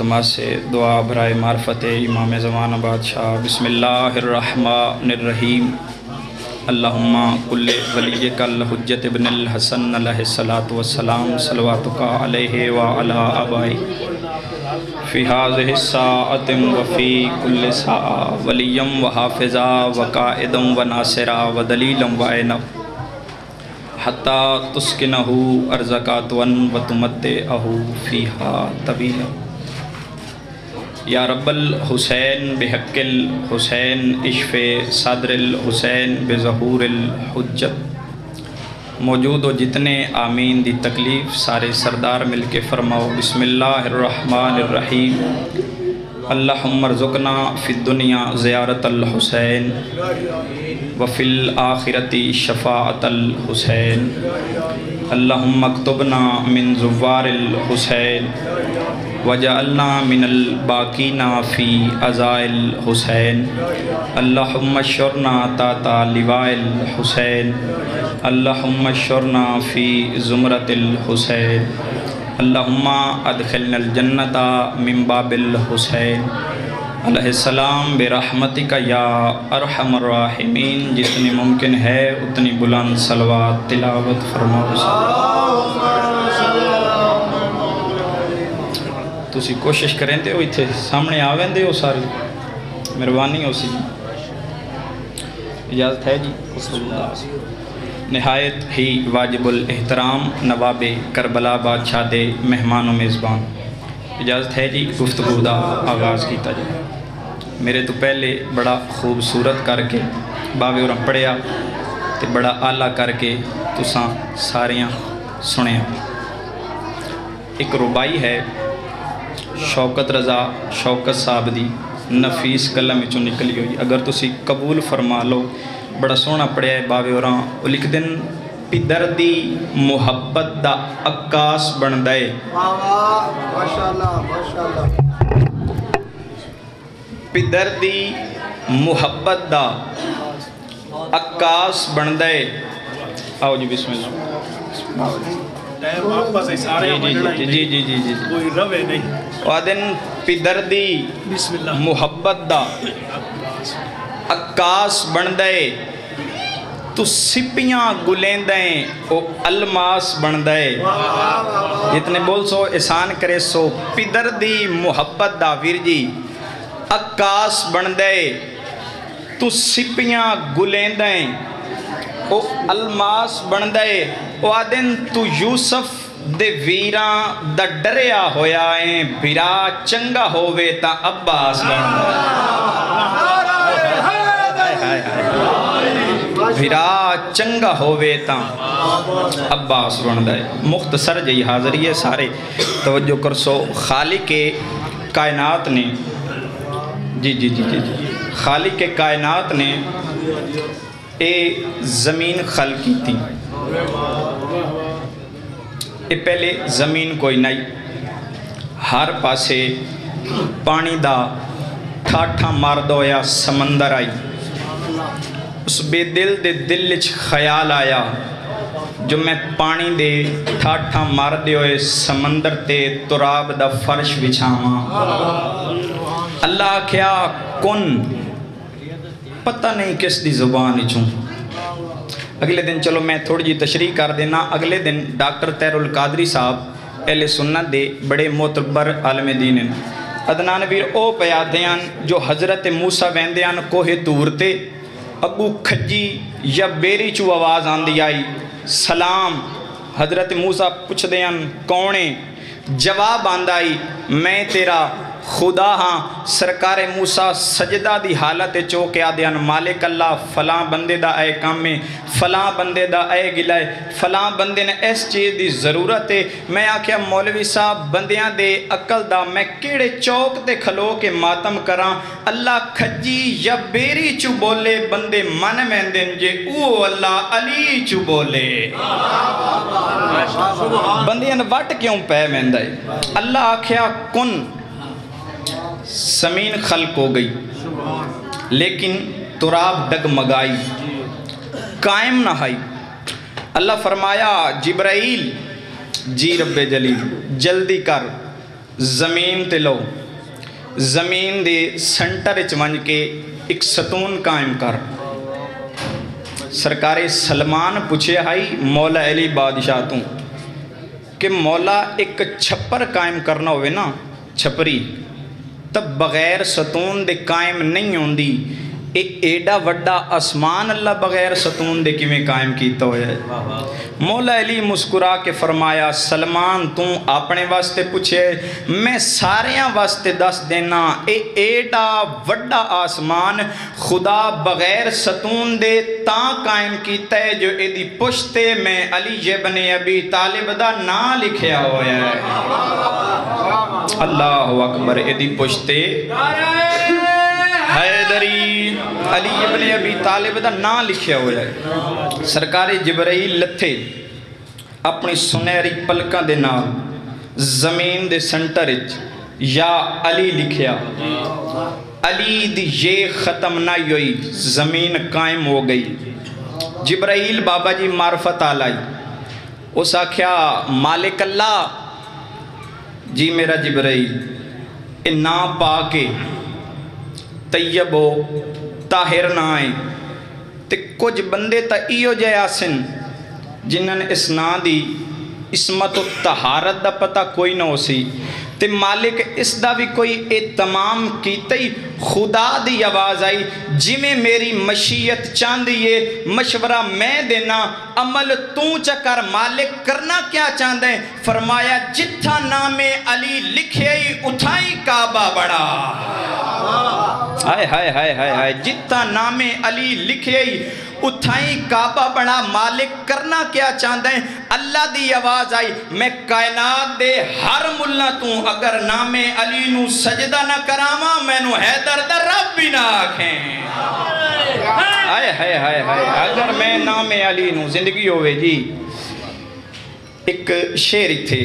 التماس دعا برائے معرفت امام زمان بادشاہ۔ بسم اللہ الرحمن الرحیم۔ اللہم کل ولیک الحجت ابن الحسن علیہ الصلاۃ والسلام صلواتک علیہ وعلی آبائی فی ہذہ الساعۃ وفی کل ساعۃ ولیا وحافظا وقائدا وناصرا ودلیلا وعینا حتی تسکنہ ارضک طوعا وتمتعہ فیہا طویلا۔ یا رب الحسین بحق الحسین اشف صدر الحسین بظہور الحجت۔ موجود و جتنے آمین دی تکلیف سارے سردار مل کے فرماؤ۔ بسم اللہ الرحمن الرحیم۔ اللہم ارزقنا فی الدنیا زیارت الحسین وفی الآخرۃ شفاعت الحسین۔ اللہم اکتبنا من زوار الحسین وجعلنا من الباقین فی عزاء الحسین۔ اللہم اشرنا تحت لواء الحسین۔ اللہم اشرنا فی زمرۃ الحسین۔ اللہم ادخلنا الجنۃ من باب الحسین علیہ السلام برحمتک یا ارحم الراحمین۔ جتنی ممکن ہے اتنی بلند صلوات تلاوت فرماؤ۔ تسی کوشش کریں تے ہوئی تھے سامنے آویں دے ہو ساری مہربانی ہو سی۔ اجازت ہے جی؟ نہایت ہی واجب الاحترام نواب کربلا بادشاہ دے مہمان و میزبان، اجازت ہے جی گفتگو دا آغاز کیتا جائے۔ میرے تو پہلے بڑا خوبصورت کر کے باوے اور پڑھیا تے بڑا اعلیٰ کر کے تساں ساریاں سنیا۔ ایک ربائی ہے شوکت رضا شوکت صاحب دی نفیس قلم چوں نکلی ہوئی، اگر تسی قبول فرما لو بڑا سونا پڑھیا ہے باوے اور وہ لکھ دن پدر دی محبت دا عکاس بن دے۔ پدر دی محبت دا عکاس بن دے۔ آؤ جی بسم اللہ۔ جی جی جی جی وادن پدر دی محبت دا عکاس بن دے تو سپیاں گلیں دیں او الماس بن دے۔ جتنے بول سو احسان کرے سو پدر دی محبت دا ویر جی عکاس بن دے تو سپیاں گلیں دیں او الماس بن دے۔ وادن تو یوسف دے ویران دا ڈریا ہویا ہیں بھرا چنگا ہووے تا عباس بن دے۔ بھرا چنگا ہووے تا عباس بن دے۔ مختصر جی حاضری ہے سارے توجہ کر سو۔ خالق کائنات نے جی جی جی جی خالق کائنات نے اے زمین خلق کی تھی۔ اے پہلے زمین کوئی نہیں، ہر پاسے پانی دا ٹھاٹھا مارد ہویا سمندر آئی۔ اس بے دل دے دل چ خیال آیا جو میں پانی دے ٹھاٹھا مارد ہوئے سمندر تے تراب دا فرش بچھاواں۔ اللہ کیا کن پتہ نہیں کس دی زبان چوں۔ اگلے دن چلو میں تھوڑی جی تشریح کر دینا۔ اگلے دن ڈاکٹر طاہر القادری صاحب اہل سنت دے بڑے معتبر عالم دین ہیں۔ عدنان ویر او پیادیاں جو حضرت موسیٰ ویندیاں کوہ طور تے اگو کھجی یا بیری چو آواز آندی آئی سلام۔ حضرت موسیٰ پوچھ دیاں کونے؟ جواب آندائی میں تیرا خدا ہاں۔ سرکار موسیٰ سجدہ دی حالت چوکیا دیاں مالک اللہ فلاں بندے دا اے کام میں فلاں بندے دا اے گلائے فلاں بندے نے اس چیز دی ضرورت ہے۔ میں آکھیا مولوی صاحب بندیاں دے عقل دا میں کیڑے چوک تے کھلو کے ماتم کراں۔ اللہ کھجی یا بیری چو بولے بندے من میں دن جے او اللہ علی چو بولے۔ بندیاں وٹ کیوں پہ میں دے؟ اللہ آکھیا کن زمین خلق ہو گئی لیکن تراب ڈگمگائی قائم نہ آئی۔ اللہ فرمایا جبرائیل جی رب جلیل جلدی کر زمین تے لو زمین دے سنٹر وچ ونج کے ایک ستون قائم کر سرکار سلمان پوچھے ہائی مولا علی بادشاہ تو کہ مولا ایک چھپر قائم کرنا ہوئے نا چھپری تب بغیر ستون دے قائم نہیں ہوندی ایک ایڈا وڈا آسمان اللہ بغیر ستون دے کی میں قائم کیتا ہویا ہے مولا علی مسکرا کے فرمایا سلمان تو اپنے واسطے پوچھے میں ساریاں واسطے دس دینا اے ایڈا وڈا آسمان خدا بغیر ستون دے تاں قائم کیتا ہے جو اے دی پشتے میں علی ابن ابی طالب دا نا لکھیا ہویا ہے اللہ اکبر اے دی پشتے حیدری علی ابن ابی طالب دا نا لکھیا ہوا ہے سرکار جبرائیل لتھے اپنی سنہری پلکاں دے نال زمین دے سنٹر یا علی لکھیا علی دی یہ ختم نہ ہوئی زمین قائم ہو گئی جبرائیل بابا جی معرفت آلائی اس آکھیا مالک اللہ جی میرا جبرائیل اے نا پا کے طیب ہو طاہر نہ آئے تے کچھ بندے تا ایو جائے آسن جنہاں اس نا دی اسمت و طہارت دا پتہ کوئی نہ ہو سی تے مالک اس دا بھی کوئی اہتمام کیتا ہی خدا دی آواز آئی جی میں میری مشیت چاندیے مشورہ میں دینا عمل تو چکر مالک کرنا کیا چاندے فرمایا جتھا نام علی لکھے ہی اٹھائی کعبہ بڑا ہائے ہائے ہائے ہائے ہائے جتھا نام علی لکھے ہی اٹھائیں کعبہ بڑا مالک کرنا کیا چاہتا ہے اللہ دی آواز آئی میں کائنات دے ہر ملہ تو اگر نام علی نو سجدہ نہ کراما میں نو حیدر دا رب بھی نہ آکھیں ہائے ہائے ہائے ہائے اگر میں نام علی نو زندگی ہوئے جی ایک شعر تھے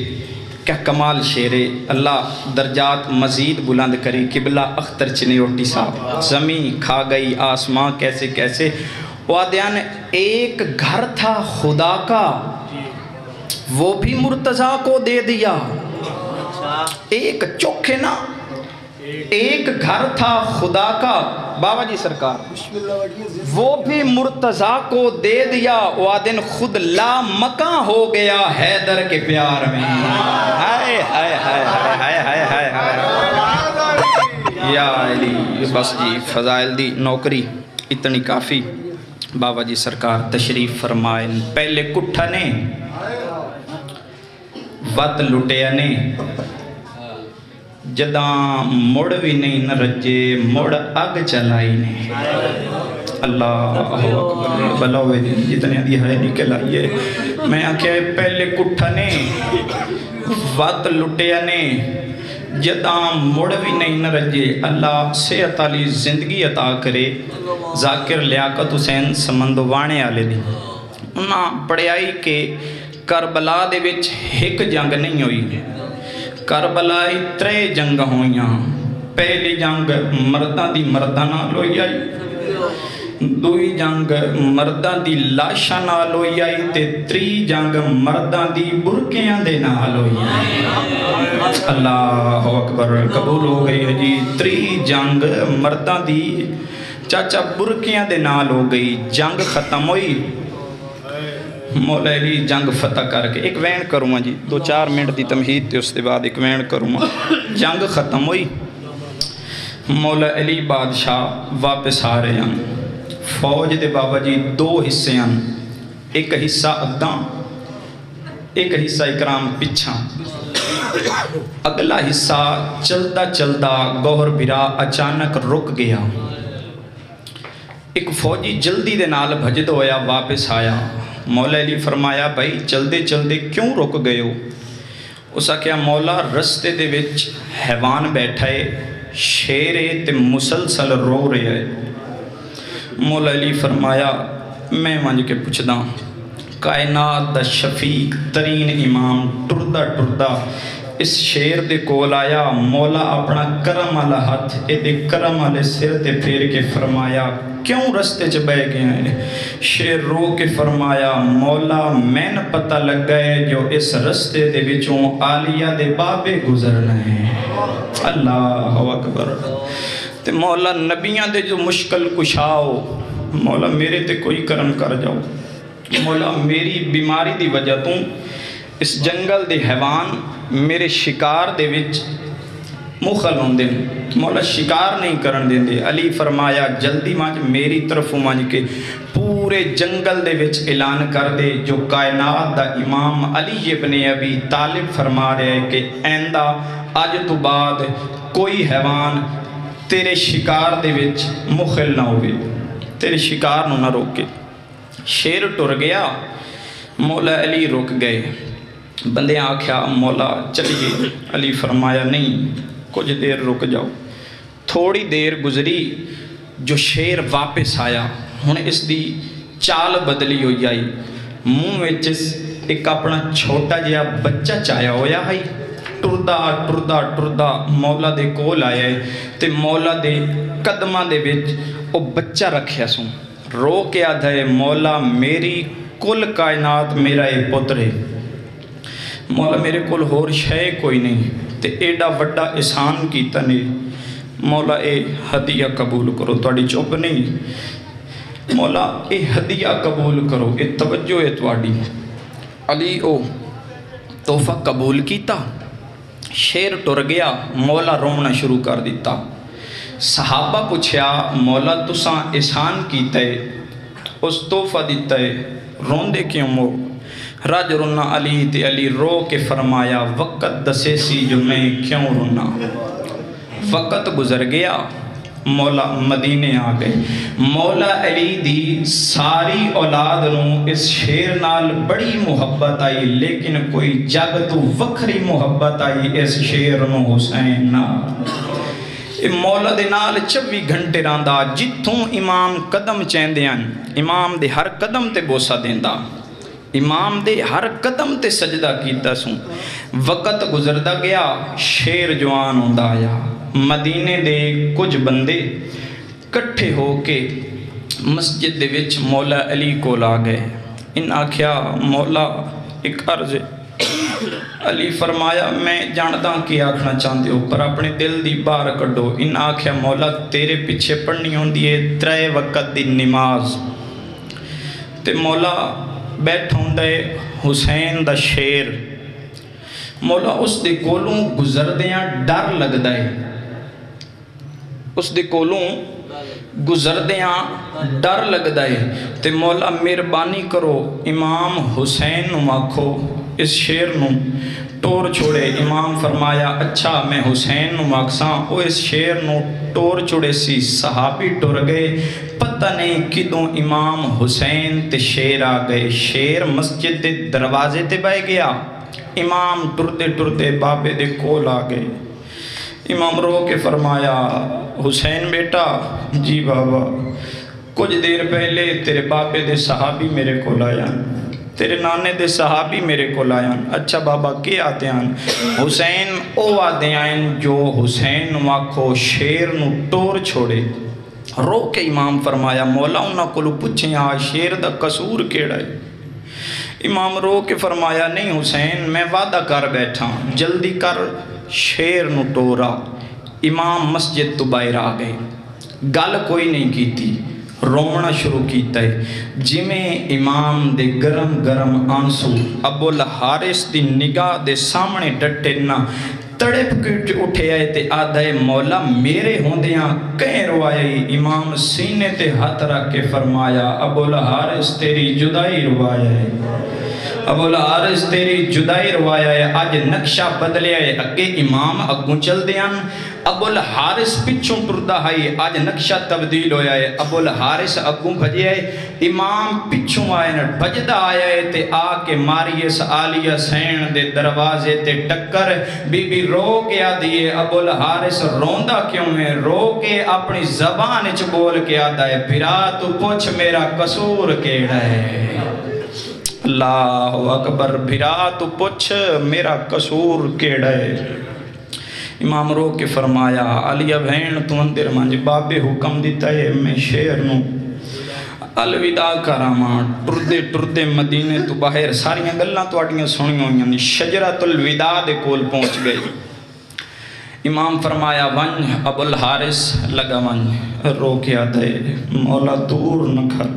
کیا کمال شعرے اللہ درجات مزید بلند کری قبلہ اختر چنیوٹی صاحب زمین کھا گئی آسمان کیسے کیسے وادیان ایک گھر تھا خدا کا وہ بھی مرتضیٰ کو دے دیا ایک چوکھے نا ایک گھر تھا خدا کا بابا جی سرکار وہ بھی مرتضیٰ کو دے دیا وادن خود لا مکاں ہو گیا حیدر کے پیار میں ہائے ہائے ہائے ہائے ہائے ہائے ہائے یا علی بس جی فضائل دی نوکری اتنی کافی بابا جی سرکار تشریف فرمائیں پہلے کٹھا نے وط لٹیا نے جداں مڑ بھی نہیں نہ رجے مڑ اگ چلائی نے اللہ اکبر بلاوے جتنے دی ہے نکل آئیے میں آکھیا پہلے کٹھا نے وط لٹیا نے جداں مڑ بھی نہیں نہ رجے اللہ صحت علی زندگی عطا کرے ذاکر لیاقت حسین سمندوانے آلے دی انہاں پڑھائی کہ کربلا دے وچ ایک جنگ نہیں ہوئی کربلا ترے جنگ ہوئیاں پہلی جنگ مرداں دی مرداں نال ہوئی آئی دوئی جنگ مرداں دی لاشاں نال ہوئی آئی تے تری جنگ مرداں دی برکیاں دے نال ہوئی آئی اللہ اکبر قبول ہو گئی ہے جی تری جنگ مرداں دی چاچا برکیاں دے نال ہو گئی جنگ ختم ہوئی مولا علی جنگ فتح کر کے ایک وین کروں جی 2-4 منٹ دی تمہید تے اس دے بعد ایک وین کروں جنگ ختم ہوئی مولا علی بادشاہ واپس آ رہے ہیں فوج دے بابا جی 2 حصے ہیں ایک حصہ اگاں ایک حصہ اکرام پچھاں اگلا حصہ چلدا چلدا گوہر برا اچانک رک گیا ایک فوجی جلدی دے نال بھجد ہویا واپس آیا مولا علی فرمایا بھائی چلدے چلدے کیوں رک گئے ہو اسا کیا مولا رستے دے وچ حیوان بیٹھا ہے شیرے تے مسلسل رو رہے ہے مولا علی فرمایا میں ونج کے پوچھدا کائنات دا شفیق ترین امام ٹردہ ٹردہ اس شیر دے کول آیا، مولا اپنا کرم والا ہاتھ دے کرم والے سر تے پھیر کے فرمایا کیوں رستے چ بہ گئے ہیں؟ شیر رو کے فرمایا مولا میں نہ پتہ لگ گئے جو اس رستے دے وچوں عالیہ دے بابے گزرنا ہے۔ اللہ اکبر۔ تے مولا نبیاں دے جو مشکل کشاؤ، مولا میرے تے کوئی کرم کر جاؤ، مولا میری بیماری دی وجہ تو اس جنگل دے حیوان میرے شکار دے وچ مخل ہوندے، مولا شکار نہیں کرن دیندے۔ علی فرمایا جلدی مانج میری طرف مانج کے پورے جنگل دے وچ اعلان کر دے جو کائنات دا امام علی ابن ابی طالب فرما رہے ہیں کہ آئندہ آج تو بعد کوئی حیوان تیرے شکار دے وچ مخل نہ ہوئے، تیرے شکار نہ روکے۔ شیر ٹر گیا، مولا علی رک گئے۔ بندے آکھیا مولا چلیے، علی فرمایا نہیں کچھ دیر رک جاؤ۔ تھوڑی دیر گزری، جو شیر واپس آیا، ہن اس دی چال بدلی ہوئی آئی، منہ وچ ایک اپنا چھوٹا جہا بچہ چایا ہویا ہے، ٹردا ٹردا ٹردا مولا دے کول آیا ہے تے مولا دے قدماں دے وچ او بچہ رکھیا سوں، رو کے آدھا ہے مولا میری کل کائنات میرا اے پتر ہے، مولا میرے کول ہور شے کوئی نہیں تے ایڈا وڈا احسان کیتا نے، مولا اے ہدیہ قبول کرو۔ تواڈی چپ نہیں، مولا اے ہدیہ قبول کرو، اے توجہ ہے تواڈی۔ علی او تحفہ قبول کیتا، شیر ٹر گیا، مولا رونا شروع کر دیتا۔ صحابہ پوچھیا مولا تساں احسان کیتا ہے، اس تحفہ دیتا ہے، روندے کیوں ہو؟ رج رونا علی تے علی رو کے فرمایا وقت دسے سی جو میں کیوں رونا۔ وقت گزر گیا، مولا مدینے آ گئے۔ مولا علی دی ساری اولاد نوں اس شیر نال بڑی محبت آئی، لیکن کوئی جگ تو وکھری محبت آئی اس شیر نوں حسین نال۔ مولا دے نال 24 گھنٹے رہندا، جتھوں امام قدم چیندے ہیں امام دے ہر قدم تے بوسہ دیندا، امام دے ہر قدم تے سجدہ کیتا سوں۔ وقت گزردا گیا، شیر جوان ہوندا آیا۔ مدینے دے کچھ بندے کٹھے ہو کے مسجد دے وچ مولا علی کو لا گئے۔ ان آکھیا مولا ایک عرض ہے۔ علی فرمایا میں جاندا کی آکھنا چاہندے ہو پر اپنے دل دی باہر کڈو۔ ان آکھیا مولا تیرے پیچھے پڑھنی ہوندی ہے 3 وقت دی نماز، تے مولا بیٹھا ہوندا ہے حسین دا شیر، مولا اس دے کولوں گزردیاں ڈر لگدا ہے، اس دے کولوں گزردیاں ڈر لگدا ہے تے مولا مہربانی کرو امام حسین نوں آکھو اس شیر نوں ٹور چھوڑے۔ امام فرمایا اچھا میں حسین نوں آکھساں، او اس شیر نوں ٹور چھوڑے سی۔ صحابی ٹر گئے، پتہ نہیں کدوں امام حسین تے شیر آ گئے۔ شیر مسجد دے دروازے تے بہ گیا، امام ٹردے ٹردے بابے دے کول آ گئے۔ امام رو کے فرمایا حسین بیٹا، جی بابا کچھ دیر پہلے تیرے بابے دے صحابی میرے کول آیا، تیرے نانے دے صحابی میرے کول آیا۔ اچھا بابا کی آتے ہیں؟ حسین او آتے ہیں جو حسین نو آکھو شیر نو ٹور چھوڑے۔ رو کے امام فرمایا مولا انہاں کولو پوچھیں آ شیر دا قصور کیڑا ہے؟ امام رو کے فرمایا نہیں حسین میں وعدہ کر بیٹھا، جلدی کر شیر نو ٹورا۔ امام مسجد تو باہر آ گئے، گل کوئی نہیں کیتی، رومنا شروع کیتا ہے۔ جمیں امام دے گرم گرم آنسو ابو الحارث دی نگاہ دے سامنے ڈٹے نہ تڑپ کے اٹھے آئے تے آدھے مولا میرے ہوندیاں کہیں روائے۔ امام سینے تے ہاتھ رکھ کے فرمایا ابو الحارث تیری جدائی روایا ہے، ابو الحارث تیری جدائی روایا ہے۔ آج نقشہ بدلیا ہے، اگے امام اگوں چل دیاں، ابو الحارث پچھوں ٹردہ ہے۔ آج نقشہ تبدیل ہویا ہے، ابو الحارث اگوں بھجیا ہے، امام پچھوں آئے نہ بھجدہ آیا ہے تے آ کے ماری اس عالیہ سین دے دروازے تے ٹکر۔ بی بی رو کے آدھیے ابو الحارث روندہ کیوں ہے؟ رو کے اپنی زبان اچ بول کے آدھا ہے پھرا تو پوچھ میرا قصور کیڑا ہے۔ اللہ اکبر بھرا تو پوچھ میرا قصور کیڑا ہے؟ امام رو کے فرمایا علی بہن تو اندر مانج بابے حکم دیتا ہے میں شیر نو الوداع کراما ٹردے ٹردے مدینے تو باہر ساریاں گلاں تو آٹیاں سنی ہوئیں شجرۃ الوداع دے کول پہنچ گئی. امام فرمایا ونج ابو الحارث لگا ونج رو کے آدھے مولا دور نہ کھر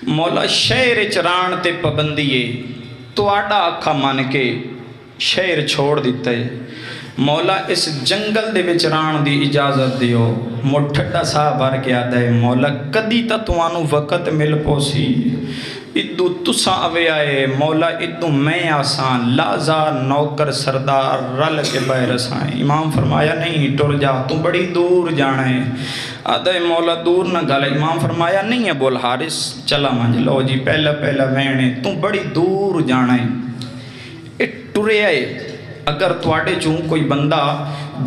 مولا شہر چران تے پابندیے تو آڈا آکھا مان کے شہر چھوڑ دیتا ہے. مولا اس جنگل دے وچ ران دی اجازت دیو. مٹھڑا صاحب بھر کے آدھا ہے مولا کدی تا توانو وقت مل پوسی ادو تساں اوے آئے مولا ادو میں آسان لازا نوکر سردار رل کے باہر سائیں. امام فرمایا نہیں ٹر جا تو بڑی دور جانا ہے. آدھا ہے مولا دور نہ گالا. امام فرمایا نہیں ابو الحارث چلا مانج لو جی پہلا پہلا وینے تو بڑی دور جانا ہے. ٹرے آئے اگر تواڈے چوں کوئی بندہ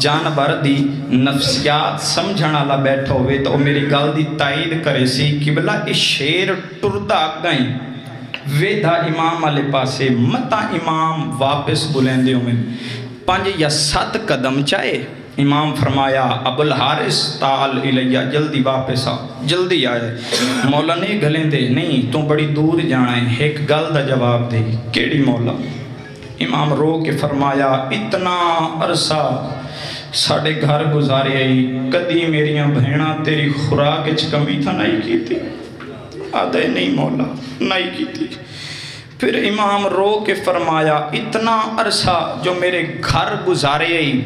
جانور دی نفسیات سمجھنا لا بیٹھا ہوئے تو میری گل دی تائید کرے سی کہ بلا اس شیر ٹردہ گئیں ویدھا امام والے پاسے متا امام واپس بلین دیوں میں 5 یا 7 قدم چاہے. امام فرمایا ابو الحارث تعال الیہ جلدی واپس آ جلدی آئے. مولا نے گلیں دے نہیں تو بڑی دور جانا ہے ایک گل دا جواب دے. کیڑی مولا؟ امام رو کے فرمایا اتنا عرصہ ساڑھے گھر گزارے آئی کدی میریاں بہنہ تیری خوراک اچھ کمی تھا نہیں کی تھی؟ آدھے نہیں مولا نہیں کی تھی. پھر امام رو کے فرمایا اتنا عرصہ جو میرے گھر گزارے آئی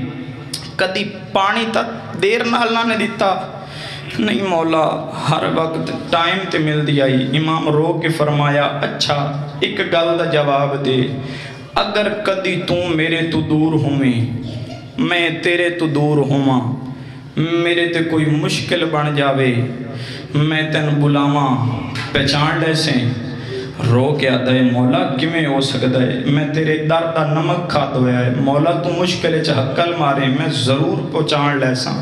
کدی پانی تا دیر نال نہ دیتا؟ نہیں مولا ہر وقت ٹائم تے مل دی آئی. امام رو کے فرمایا اچھا ایک گل دا جواب دے اگر کدی تو میرے تو دور ہوئیں میں تیرے تو دور ہوا میرے تے کوئی مشکل بن جاوے میں تین بلاواں پہچان لے سیں. رو کے آدھا ہے مولا کمیں ہو سکتا ہے میں تیرے در دا نمک کھا دویا ہے مولا تو مشکل حقل مارے میں ضرور پہچان لے ساں.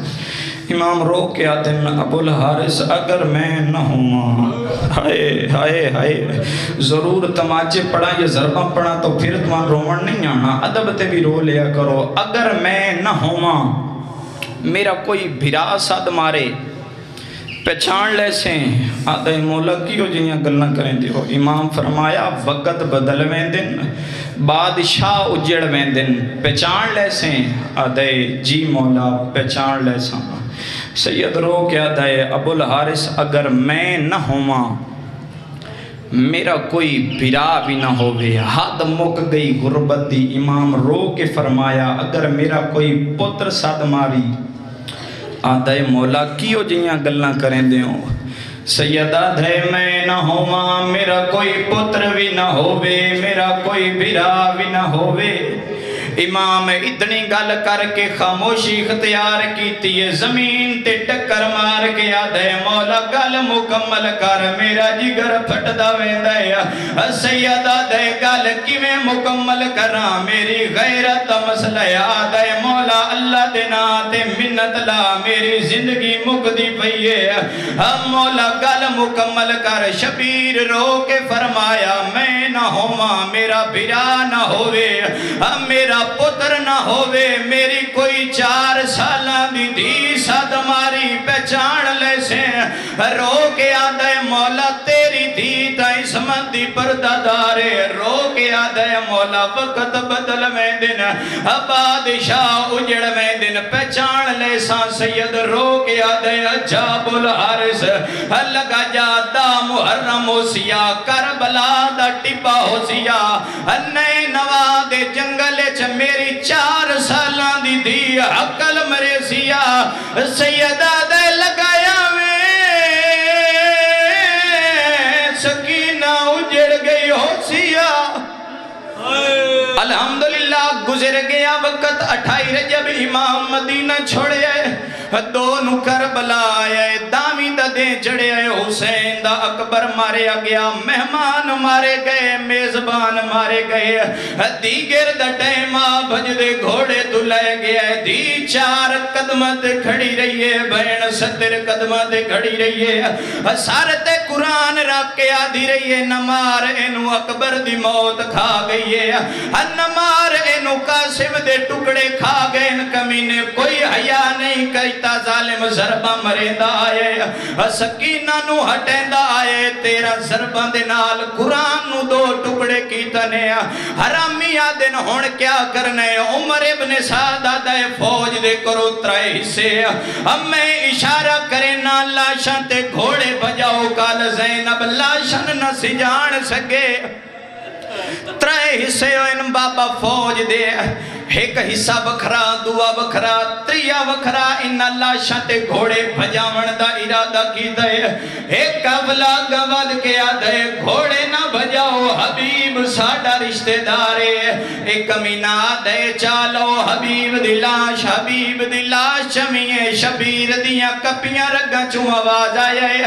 امام رو کے آتے ہیں ابو الحارث اگر میں نہ ہوں ہائے ہائے ہائے ضرور تماچے پڑھا یا ضربہ پڑھا تو پھر تمہاں رومن نہیں آنا ادب تے بھی رو لیا کرو. اگر میں نہ ہوں میرا کوئی بھرا ساتھ مارے پہچان لے سیں. آدھے مولا کیوں جنیاں گلنا کریں دے ہو؟ امام فرمایا وقت بدل میں دن بادشاہ اجڑ میں دن پہچان لے سیں. آدھے جی مولا پہچان لے ساں. سید رو کیا دائے ابو الحارث اگر میں نہ ہوا میرا کوئی بھرا بھی نہ ہوئے حد مک گئی غربت دی. امام رو کے فرمایا اگر میرا کوئی پتر ساتھ ماری. آدھے مولا کیوں جیاں گلنا کریں دے ہوں؟ سیدہ دھے میں نہ ہوا میرا کوئی پتر بھی نہ ہوئے میرا کوئی بھرا بھی نہ ہوئے. امام اتنی گل کر کے خاموشی اختیار کیتی ہے زمین تے ٹکر مار کے آدھے مولا گل مکمل کر میرا جگر پھٹ دا ویندا ہے. سیدہ دے گل کیویں مکمل کراں میری غیرت مسئلہ آدھے مولا اللہ دے نام تے منت لا میری زندگی مکدی پئی ہے. مولا گل مکمل کر. شبیر رو کے فرمایا میں نہ ہوواں میرا بھرا نہ ہوئے میرا پتر نہ ہوئے میری کوئی 4 سالاں دی دھی ساتھ ماری پہچان لے سے. رو کے آدھے مولا تیری دھی تا اسمت دی پردہ دارے. رو کے آدھے مولا وقت بدل میں دن بادشاہ اجڑ میں دن پہچان لے سا. سید رو کے آدھے ابو الحارث لگا جاتا محرم ہو سیا کربلا دا ٹپا ہو سیا نئے نوا دے جنگل چ میری 4 سالاں دی دھی عقل مرے سیا. سیدہ دے لگایا میں سکینہ اجڑ گئی ہو سیا. الحمدللہ گزر گیا وقت 28 رجب امام مدینہ چھوڑے آئے 2 کربلا آئے دامی دا دے چڑھے آئے حسین دا اکبر مارے گیا مہمان مارے گئے میزبان مارے گئے دیگر دا ٹیمہ بھج دے گھوڑے تو لے گئے دی 4 قدم قدمہ تے کھڑی رہیے بین 70 قدمہ تے کھڑی رہیے سارتے قرآن رکھ کے آدھی رہیے نمار اینو اکبر دی موت کھا گئی ہے نمار اینو قاسم دے ٹکڑے کھا گئے کمینے کوئی حیا نہیں کہتا ظالم ضربہ مریندا آئے سکینہ نو ہٹیندا آئے تیرا ضربہ دے نال قرآن نو 2 ٹکڑے کی تنے حرامی آدن ہون کیا کرنے عمر ابن سعد آدھے فوج دے کرو 3 حصے میں اشارہ کرے نا لاشاں تے گھوڑے بجاؤ کال زینب لاشاں نہ سجان سکے 3 حصے ان بابا فوج دے ایک حصہ بکھرا دعا بکھرا تریا بکھرا ان اللہ شانتے گھوڑے بھجاون دا ارادہ کی دے ایک قبلہ گواد کے آدھے گھوڑے نہ بھجاؤ حبیب ساڑا رشتہ دارے ایک امینہ دے چالو حبیب دلاش چمیے شبیر دیاں کپیاں رگا چوں آواز آئے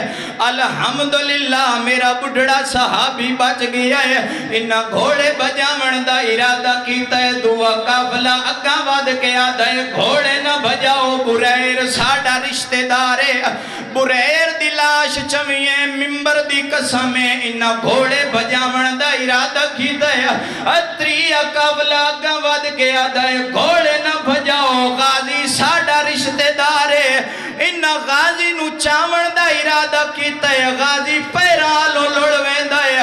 الحمدللہ میرا بڑھڑا صحابی بچ گیا ہے انہ گھوڑے بھجاون دا ارادہ کی دے دعا قبلہ اگا واد کے آدھے گھوڑے نہ بھجاؤ بریر ساڑا رشتہ دارے بریر دی لاش چمیے ممبر دی قسمیں انہ گھوڑے بھجاون دا ارادہ کی دے اتری قبلہ اگا واد کے آدھے گھوڑے نہ بھجاؤ غازی ساڑا رشتہ دارے انہ غازی نو چاون دا ارادہ کی دے غازی پیرالو لڑویں دے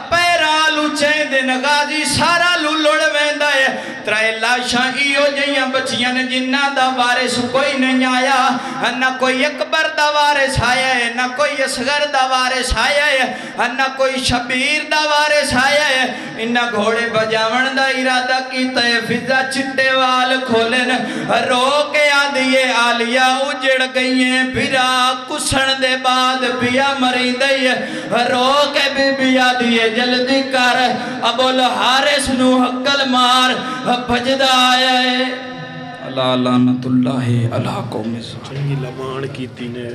پیرالو چین دن غازی سارا لو لڑویں دے 3 لاشاں ایو جیاں بچیاں جنہ دا وارث کوئی نہیں آیا نہ کوئی اکبر دا وارث آیا ہے نہ کوئی اصغر دا وارث آیا ہے نہ کوئی شبیر دا وارث آیا ہے انہ گھوڑے بجاون دا ارادہ کیتا ہے فضا چٹے وال کھولن رو کے آدھیے آلیا اجڑ گئی ہیں پھرا کسن دے بعد بیا مری دئی رو کے بی بی آدھیے جلدی کر ابو الحارث نو حقل مار بجدہ آیا ہے اللہ لعنت اللہ علیہ قوم چنگی لمان کی تینے